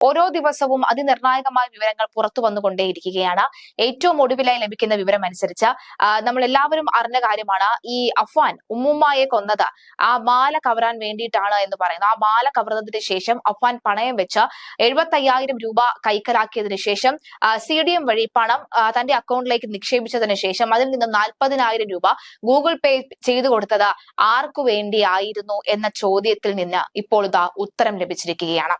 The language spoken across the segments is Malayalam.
ഓരോ ദിവസവും അതിനിർണായകമായ വിവരങ്ങൾ പുറത്തു വന്നുകൊണ്ടേയിരിക്കുകയാണ്. ഏറ്റവും ഒടുവിലായി ലഭിക്കുന്ന വിവരം അനുസരിച്ച് നമ്മൾ എല്ലാവരും അറിഞ്ഞ കാര്യമാണ്, ഈ അഫ്വാൻ ഉമ്മുമ്മയെ കൊന്നത് ആ മാല കവരാൻ വേണ്ടിയിട്ടാണ് എന്ന് പറയുന്നു. ആ മാല കവർന്നതിന് ശേഷം അഫ്വാൻ പണയം വെച്ച് 75,000 രൂപ കൈക്കലാക്കിയതിനു ശേഷം CDM വഴി പണം തന്റെ അക്കൗണ്ടിലേക്ക് നിക്ഷേപിച്ചതിന് ശേഷം അതിൽ നിന്ന് 40,000 രൂപ ഗൂഗിൾ പേ ചെയ്തു കൊടുത്തത് ആർക്കു വേണ്ടിയായിരുന്നു എന്ന ചോദ്യത്തിൽ നിന്ന് ഇപ്പോൾ ഇതാ ഉത്തരം ലഭിച്ചിരിക്കുകയാണ്.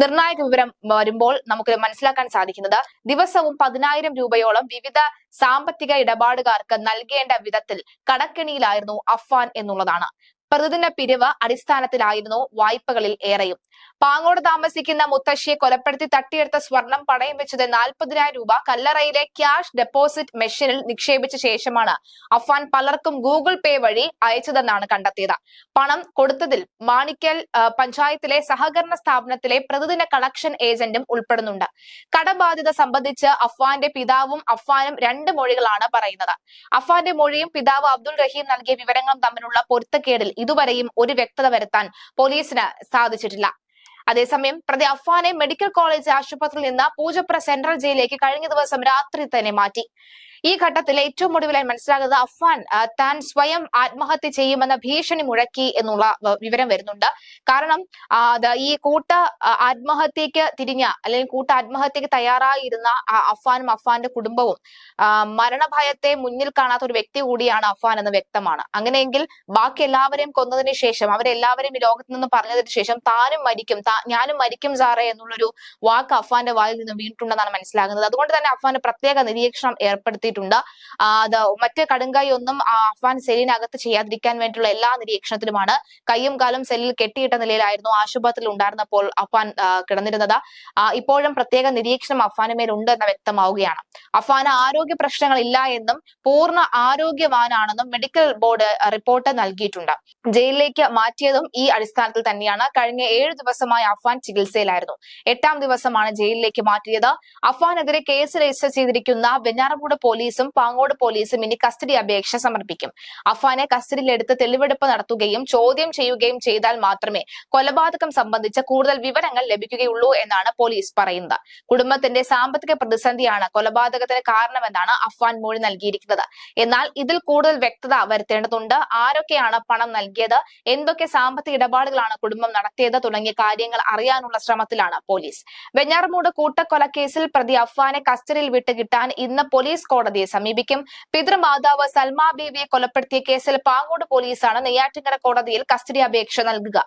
നിർണായക വിവരം വരുമ്പോൾ നമുക്ക് മനസ്സിലാക്കാൻ സാധിക്കുന്നത്, ദിവസവും 10,000 രൂപയോളം വിവിധ സാമ്പത്തിക ഇടപാടുകാർക്ക് നൽകേണ്ട വിധത്തിൽ കടക്കെണിയിലായിരുന്നു അഫ്വാൻ എന്നുള്ളതാണ്. പ്രതിദിന പിരിവ് അടിസ്ഥാനത്തിലായിരുന്നു വായ്പകളിൽ ഏറെയും. പാങ്ങോട് താമസിക്കുന്ന മുത്തശ്ശിയെ കൊലപ്പെടുത്തി തട്ടിയെടുത്ത സ്വർണം പണയം വെച്ചത് 40,000 രൂപ കല്ലറയിലെ ക്യാഷ് ഡെപ്പോസിറ്റ് മെഷീനിൽ നിക്ഷേപിച്ച ശേഷമാണ് അഫ്വാൻ പലർക്കും ഗൂഗിൾ പേ വഴി അയച്ചതെന്നാണ് കണ്ടെത്തിയത്. പണം കൊടുത്തതിൽ മാണിക്കൽ പഞ്ചായത്തിലെ സഹകരണ സ്ഥാപനത്തിലെ പ്രതിദിന കളക്ഷൻ ഏജന്റും ഉൾപ്പെടുന്നുണ്ട്. കടബാധ്യത സംബന്ധിച്ച് അഫ്വാന്റെ പിതാവും അഫ്വാനും 2 മൊഴികളാണ് പറയുന്നത്. അഫ്വാന്റെ മൊഴിയും പിതാവ് അബ്ദുൾ റഹീം നൽകിയ വിവരങ്ങളും തമ്മിലുള്ള പൊരുത്തക്കേടിൽ ഇതുവരെയും ഒരു വ്യക്തത വരുത്താൻ പോലീസിന് സാധിച്ചിട്ടില്ല. അതേസമയം പ്രതി അഫ്വാനെ മെഡിക്കൽ കോളേജ് ആശുപത്രിയിൽ നിന്ന് പൂജപ്പുര സെൻട്രൽ ജയിലിലേക്ക് കഴിഞ്ഞ ദിവസം രാത്രി തന്നെ മാറ്റി. ഈ ഘട്ടത്തിൽ ഏറ്റവും ഒടുവിലായി മനസ്സിലാകുന്നത്, അഫ്വാൻ താൻ സ്വയം ആത്മഹത്യ ചെയ്യുമെന്ന ഭീഷണി മുഴക്കി എന്നുള്ള വിവരം വരുന്നുണ്ട്. കാരണം ഈ കൂട്ട ആത്മഹത്യക്ക് തിരിഞ്ഞ അല്ലെങ്കിൽ കൂട്ട ആത്മഹത്യക്ക് തയ്യാറായിരുന്ന അഫ്വാനും അഫ്വാന്റെ കുടുംബവും മരണഭയത്തെ മുന്നിൽ കാണാത്ത ഒരു വ്യക്തി കൂടിയാണ് അഫ്വാൻ എന്ന് വ്യക്തമാണ്. അങ്ങനെയെങ്കിൽ ബാക്കി എല്ലാവരെയും കൊന്നതിന് ശേഷം, അവരെല്ലാവരെയും ഈ ലോകത്ത് നിന്ന് പറഞ്ഞതിന് ശേഷം താനും മരിക്കും, ഞാനും മരിക്കും സാറേ എന്നുള്ളൊരു വാക്ക് അഫ്വാന്റെ വായിൽ നിന്ന് വീണിട്ടുണ്ടെന്നാണ് മനസ്സിലാകുന്നത്. അതുകൊണ്ട് തന്നെ അഫ്വാന് പ്രത്യേക നിരീക്ഷണം ഏർപ്പെടുത്തി മറ്റ് കടുങ്കായി ഒന്നും അഫ്വാൻ സെല്ലിനകത്ത് ചെയ്യാതിരിക്കാൻ വേണ്ടിയുള്ള എല്ലാ നിരീക്ഷണത്തിലുമാണ്. കയ്യും കാലും സെല്ലിൽ കെട്ടിയിട്ട നിലയിലായിരുന്നു ആശുപത്രിയിൽ ഉണ്ടായിരുന്നപ്പോൾ അഫ്വാൻ കിടന്നിരുന്നത്. ഇപ്പോഴും പ്രത്യേക നിരീക്ഷണം അഫ്വാന് മേലുണ്ട് എന്ന് വ്യക്തമാവുകയാണ്. അഫ്വാന് ആരോഗ്യ പ്രശ്നങ്ങൾ ഇല്ല എന്നും പൂർണ്ണ ആരോഗ്യവാനാണെന്നും മെഡിക്കൽ ബോർഡ് റിപ്പോർട്ട് നൽകിയിട്ടുണ്ട്. ജയിലിലേക്ക് മാറ്റിയതും ഈ അടിസ്ഥാനത്തിൽ തന്നെയാണ്. കഴിഞ്ഞ 7 ദിവസമായി അഫ്വാൻ ചികിത്സയിലായിരുന്നു. 8ാം ദിവസമാണ് ജയിലിലേക്ക് മാറ്റിയത്. അഫ്വാനെതിരെ കേസ് രജിസ്റ്റർ ചെയ്തിരിക്കുന്ന വെഞ്ഞാറമൂട് പോലീസും പാങ്ങോട് പോലീസും ഇനി കസ്റ്റഡി അപേക്ഷ സമർപ്പിക്കും. അഫ്വാനെ കസ്റ്റഡിയിലെടുത്ത് തെളിവെടുപ്പ് നടത്തുകയും ചോദ്യം ചെയ്യുകയും ചെയ്താൽ മാത്രമേ കൊലപാതകം സംബന്ധിച്ച കൂടുതൽ വിവരങ്ങൾ ലഭിക്കുകയുള്ളൂ എന്നാണ് പോലീസ് പറയുന്നത്. കുടുംബത്തിന്റെ സാമ്പത്തിക പ്രതിസന്ധിയാണ് കൊലപാതകത്തിന് കാരണമെന്നാണ് അഫ്വാൻ മൊഴി നൽകിയിരിക്കുന്നത്. എന്നാൽ ഇതിൽ കൂടുതൽ വ്യക്തത വരുത്തേണ്ടതുണ്ട്. ആരൊക്കെയാണ് പണം നൽകിയത്, എന്തൊക്കെ സാമ്പത്തിക ഇടപാടുകളാണ് കുടുംബം നടത്തിയത് തുടങ്ങിയ കാര്യങ്ങൾ അറിയാനുള്ള ശ്രമത്തിലാണ് പോലീസ്. വെഞ്ഞാറമൂട് കൂട്ടക്കൊലക്കേസിൽ പ്രതി അഫ്വാനെ കസ്റ്റഡിയിൽ വിട്ടുകിട്ടാൻ ഇന്ന് പോലീസ് കോടതിയെ സമീപിക്കും. പിതൃമാതാവ് സൽമ ബീവിയെ കൊലപ്പെടുത്തിയ കേസിൽ പാങ്ങോട് പോലീസാണ് നെയ്യാറ്റിൻകര കോടതിയിൽ കസ്റ്റഡി അപേക്ഷ നൽകുക.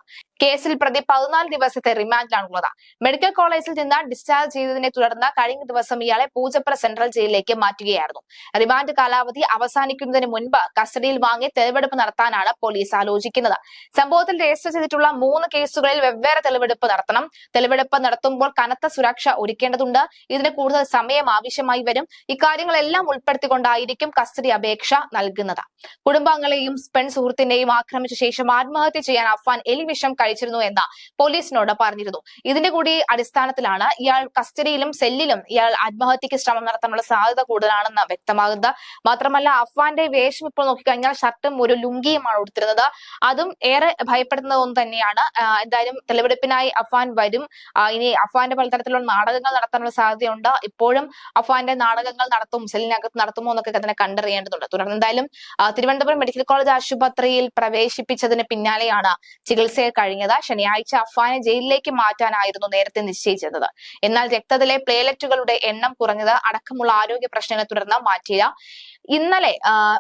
കേസിൽ പ്രതി 14 ദിവസത്തെ റിമാൻഡിലാണുള്ളത്. മെഡിക്കൽ കോളേജിൽ നിന്ന് ഡിസ്ചാർജ് ചെയ്തതിനെ തുടർന്ന് കഴിഞ്ഞ ദിവസം ഇയാളെ പൂജപ്പുര സെൻട്രൽ ജയിലിലേക്ക് മാറ്റുകയായിരുന്നു. റിമാൻഡ് കാലാവധി അവസാനിക്കുന്നതിന് മുൻപ് കസ്റ്റഡിയിൽ വാങ്ങി തെളിവെടുപ്പ് നടത്താനാണ് പോലീസ് ആലോചിക്കുന്നത്. സംഭവത്തിൽ രജിസ്റ്റർ ചെയ്തിട്ടുള്ള 3 കേസുകളിൽ വെവ്വേറെ തെളിവെടുപ്പ് നടത്തണം. തെളിവെടുപ്പ് നടത്തുമ്പോൾ കനത്ത സുരക്ഷ ഒരുക്കേണ്ടതുണ്ട്. ഇതിന് കൂടുതൽ സമയം ആവശ്യമായി വരും. ഇക്കാര്യങ്ങളെല്ലാം ഉൾപ്പെടുത്തിക്കൊണ്ടായിരിക്കും കസ്റ്റഡി അപേക്ഷ നൽകുന്നത്. കുടുംബാംഗങ്ങളെയും പെൺ സുഹൃത്തിനെയും ആക്രമിച്ച ശേഷം ആത്മഹത്യ ചെയ്യാൻ അഫ്വാൻ എലിവിഷം കഴിച്ചിരുന്നു എന്ന് പോലീസിനോട് പറഞ്ഞിരുന്നു. ഇതിന്റെ കൂടി അടിസ്ഥാനത്തിലാണ് ഇയാൾ കസ്റ്റഡിയിലും സെല്ലിലും ഇയാൾ ആത്മഹത്യക്ക് ശ്രമം നടത്താനുള്ള സാധ്യത കൂടുതലാണെന്ന് വ്യക്തമാകുന്നത്. മാത്രമല്ല, അഫ്വാന്റെ വേഷം ഇപ്പോൾ നോക്കിക്കഴിഞ്ഞാൽ ഷർട്ടും ഒരു ലുങ്കിയുമാണ് ഉടുത്തിരുന്നത്. അതും ഏറെ ഭയപ്പെടുന്നതൊന്നും തന്നെയാണ്. എന്തായാലും തെളിവെടുപ്പിനായി അഫ്വാൻ വരും. ഇനി അഫ്വാന്റെ പലതരത്തിലുള്ള നാടകങ്ങൾ നടത്താനുള്ള സാധ്യതയുണ്ട്. ഇപ്പോഴും അഫ്വാന്റെ നാടകങ്ങൾ നടത്തും, സെല്ലിനകത്ത് നടത്തുമോ എന്നൊക്കെ തന്നെ കണ്ടറിയേണ്ടതുണ്ട്. തുടർന്ന് എന്തായാലും തിരുവനന്തപുരം മെഡിക്കൽ കോളേജ് ആശുപത്രിയിൽ പ്രവേശിപ്പിച്ചതിന് പിന്നാലെയാണ് ചികിത്സയിൽ കഴിഞ്ഞത്. ശനിയാഴ്ച അഫ്വാനെ ജയിലിലേക്ക് മാറ്റാനായിരുന്നു നേരത്തെ നിശ്ചയിച്ചിരുന്നത്. എന്നാൽ രക്തത്തിലെ പ്ലേലെറ്റുകളുടെ എണ്ണം കുറഞ്ഞത് അടക്കമുള്ള ആരോഗ്യ പ്രശ്നങ്ങളെ തുടർന്ന് മാറ്റിയില്ല. ഇന്നലെ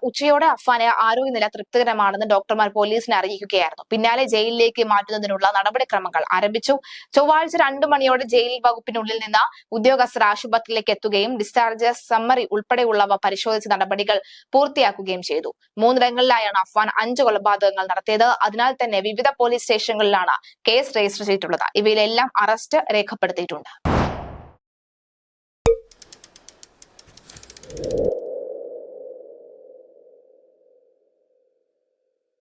ഉച്ചയോടെ അഫ്വാന്റെ ആരോഗ്യനില തൃപ്തികരമാണെന്ന് ഡോക്ടർമാർ പോലീസിനെ അറിയിക്കുകയായിരുന്നു. പിന്നാലെ ജയിലിലേക്ക് മാറ്റുന്നതിനുള്ള നടപടിക്രമങ്ങൾ ആരംഭിച്ചു. ചൊവ്വാഴ്ച 2 മണിയോടെ ജയിൽ വകുപ്പിനുള്ളിൽ നിന്ന് ഉദ്യോഗസ്ഥർ ആശുപത്രിയിലേക്ക് എത്തുകയും ഡിസ്ചാർജ് സമ്മറി ഉൾപ്പെടെയുള്ളവ പരിശോധിച്ച് നടപടികൾ പൂർത്തിയാക്കുകയും ചെയ്തു. 3 അഫ്വാൻ 5 കൊലപാതകങ്ങൾ നടത്തിയത്. അതിനാൽ തന്നെ വിവിധ പോലീസ് സ്റ്റേഷനുകളിലാണ് കേസ് രജിസ്റ്റർ ചെയ്തിട്ടുള്ളത്. ഇവയിലെല്ലാം അറസ്റ്റ് രേഖപ്പെടുത്തിയിട്ടുണ്ട്.